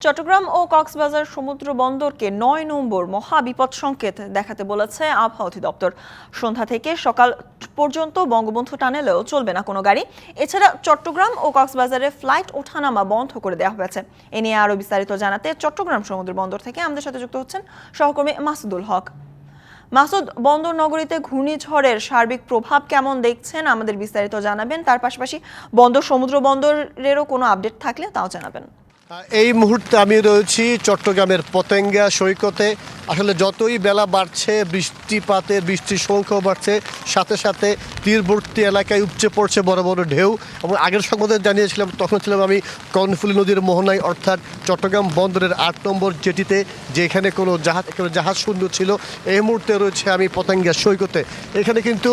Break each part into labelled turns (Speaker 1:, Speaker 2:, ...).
Speaker 1: চট্টগ্রাম ও কক্সবাজার সমুদ্র বন্দরকে ৯ নম্বর মহাবিপদ সংকেত দেখাতে বলেছে আবহাওয়া অধিদপ্তর। সন্ধ্যা থেকে সকাল পর্যন্ত বঙ্গবন্ধু টানেলেও চলবে না কোনো গাড়ি। এছাড়া চট্টগ্রাম ও কক্সবাজারে ফ্লাইট ওঠানামা বন্ধ করে দেওয়া হয়েছে। এ নিয়ে আরও বিস্তারিত জানাতে চট্টগ্রাম সমুদ্র বন্দর থেকে আমাদের সাথে যুক্ত হচ্ছেন সহকর্মী মাসুদুল হক। মাসুদ, বন্দর নগরীতে ঘূর্ণিঝড়ের সার্বিক প্রভাব কেমন দেখছেন আমাদের বিস্তারিত জানাবেন। তার পাশাপাশি সমুদ্র বন্দরেরও কোনো আপডেট থাকলে তাও জানাবেন।
Speaker 2: এই মুহূর্তে আমি রয়েছি চট্টগ্রামের পতেঙ্গা সৈকতে। আসলে যতই বেলা বাড়ছে বৃষ্টির সংখ্যাও বাড়ছে, সাথে সাথে তীরবর্তী এলাকায় উপচে পড়ছে বড় বড় ঢেউ। এবং আগের সংবাদে জানিয়েছিলাম, তখন ছিলাম আমি কর্ণফুলী নদীর মোহনায়, অর্থাৎ চট্টগ্রাম বন্দরের ৮ নম্বর জেটিতে, যেখানে কোনো জাহাজ শূন্য ছিল। এই মুহূর্তে রয়েছে আমি পতেঙ্গা সৈকতে। এখানে কিন্তু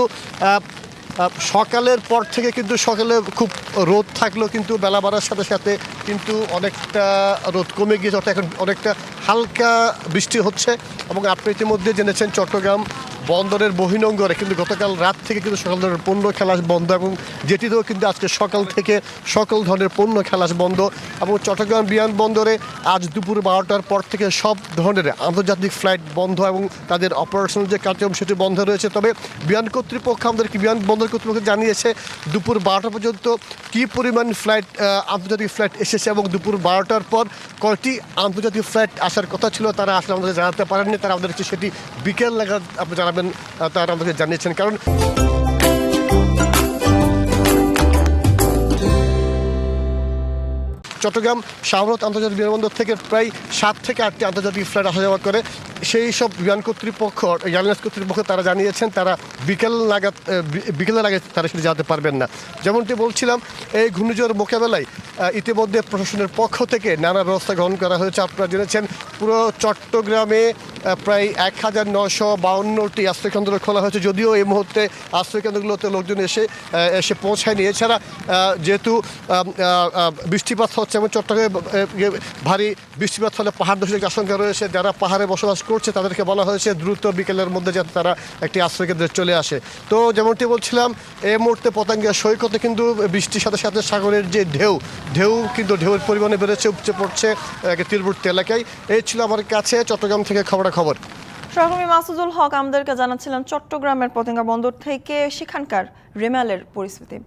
Speaker 2: সকালের পর থেকে সকালে খুব রোদ থাকলেও কিন্তু বেলা বাড়ার সাথে সাথে কিন্তু অনেকটা রোদ কমে গিয়েছে, অর্থাৎ এখন অনেকটা হালকা বৃষ্টি হচ্ছে। এবং আপনি ইতিমধ্যে জেনেছেন চট্টগ্রাম বন্দরের বহিনঙ্গরে কিন্তু গতকাল রাত থেকে কিন্তু সকল ধরনের পণ্য খালাস বন্ধ, এবং যেটিতেও কিন্তু আজকে সকাল থেকে সকল ধরনের পণ্য খালাস বন্ধ। এবং চট্টগ্রাম বিমানবন্দরে আজ দুপুর 12টার পর থেকে সব ধরনের আন্তর্জাতিক ফ্লাইট বন্ধ এবং তাদের অপারেশনাল যে কার্যক্রম সেটি বন্ধ রয়েছে। তবে বিমানবন্দর কর্তৃপক্ষ জানিয়েছে দুপুর 12টা পর্যন্ত কী পরিমাণ আন্তর্জাতিক ফ্লাইট এসেছে এবং দুপুর 12টার পর কয়টি আন্তর্জাতিক ফ্লাইট আসার কথা ছিল তারা আসলে আমাদের জানাতে পারেননি। তারা আমাদের সেটি বিকেল নাগাদ আপনি জানাবেন, তারা আমাদের জানিয়েছেন। কারণ চট্টগ্রাম শাহরত আন্তর্জাতিক বিমানবন্দর থেকে প্রায় 7 থেকে 8টি আন্তর্জাতিক ফ্লাইট আসা যাওয়া করে। সেই সব এয়ারলাইন্স কর্তৃপক্ষ তারা জানিয়েছেন তারা বিকেলের আগে তারা সেটি জানাতে পারবেন না। যেমনটি বলছিলাম, এই ঘূর্ণিঝড় মোকাবেলায় ইতিমধ্যে প্রশাসনের পক্ষ থেকে নানা ব্যবস্থা গ্রহণ করা হয়েছে। আপনারা জেনেছেন পুরো চট্টগ্রামে প্রায় 1952টি আশ্রয়কেন্দ্র খোলা হয়েছে, যদিও এই মুহূর্তে আশ্রয়কেন্দ্রগুলোতে লোকজন এসে পৌঁছায়নি। এছাড়া যেহেতু বৃষ্টিপাত হচ্ছে এবং চট্টগ্রামে ভারী বৃষ্টিপাত হলে পাহাড় ধসের আশঙ্কা রয়েছে, যারা পাহাড়ে বসবাস করছে তাদেরকে বলা হয়েছে দ্রুত বিকেলের মধ্যে যাতে তারা একটি আশ্রয়কেন্দ্রে চলে আসে। তো যেমনটি বলছিলাম, এই মুহূর্তে পতেঙ্গা সৈকতে কিন্তু বৃষ্টির সাথে সাথে সাগরের যে ঢেউর পরিমাণে বেড়েছে, উপচে পড়ছে তীরবর্তী এলাকায়। এই ছিল আমার কাছে চট্টগ্রাম থেকে খবর।
Speaker 1: সহকর্মী মাসুদুল হক আমাদেরকে জানাচ্ছিলেন চট্টগ্রামের পতেঙ্গা বন্দর থেকে সেখানকার রেমালের পরিস্থিতি।